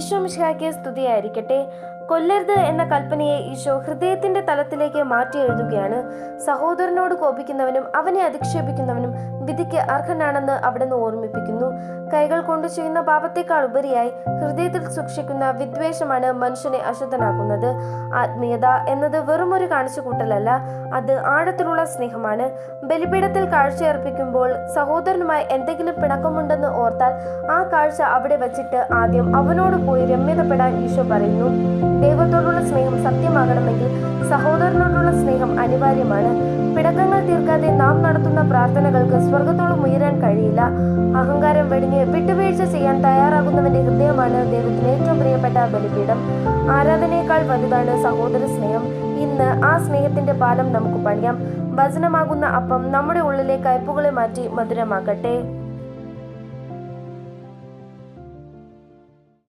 ഈശോ മിശിഹായ്ക്ക് സ്തുതിയായിരിക്കട്ടെ. കൊല്ലരുത് എന്ന കൽപ്പനയെ ഈശോ ഹൃദയത്തിന്റെ തലത്തിലേക്ക് മാറ്റി എഴുതുകയാണ്. സഹോദരനോട് കോപിക്കുന്നവനും അവനെ അധിക്ഷേപിക്കുന്നവനും വിധിക്ക് അർഹനാണെന്ന് അവിടുന്ന് ഓർമ്മിപ്പിക്കുന്നു. കൈകൾ കൊണ്ട് ചെയ്യുന്ന പാപത്തെക്കാൾ ഉപരിയായി ഹൃദയത്തിൽ സൂക്ഷിക്കുന്ന വിദ്വേഷമാണ് മനുഷ്യനെ അശുദ്ധനാക്കുന്നത്. ആത്മീയത എന്നത് വെറുമൊരു കാണിച്ചുകൂട്ടലല്ല, അത് ആഴത്തിലുള്ള സ്നേഹമാണ്. ബലിപീഠത്തിൽ കാഴ്ചയർപ്പിക്കുമ്പോൾ സഹോദരനുമായി എന്തെങ്കിലും പിണക്കമുണ്ടെന്ന് ഓർത്താൽ ആ കാഴ്ച അവിടെ വച്ചിട്ട് ആദ്യം അവനോട് പോയി രമ്യതപ്പെടാൻ ഈശോ പറയുന്നു. ദൈവത്തോടുള്ള സ്നേഹം സത്യമാകണമെങ്കിൽ സഹോദരനോടുള്ള സ്നേഹം അനിവാര്യമാണ്. പിണക്കങ്ങൾ തീർക്കാതെ നാം നടത്തുന്ന പ്രാർത്ഥനകൾക്ക് സ്വർഗത്തോളം ഉയരാൻ കഴിയില്ല. അഹങ്കാരം വെടിഞ്ഞ് വിട്ടുവീഴ്ച ചെയ്യാൻ തയ്യാറാകുന്നവന്റെ ഹൃദയമാണ് ദൈവത്തിന് ഏറ്റവും പ്രിയപ്പെട്ട ബലിപീഠം. ആരാധനയേക്കാൾ വലുതാണ് സഹോദര സ്നേഹം. ഇന്ന് ആ സ്നേഹത്തിന്റെ പാലം നമുക്ക് പണിയാം. വചനമാകുന്ന അപ്പം നമ്മുടെ ഉള്ളിലെ കയ്പുകളെ മാറ്റി മധുരമാക്കട്ടെ.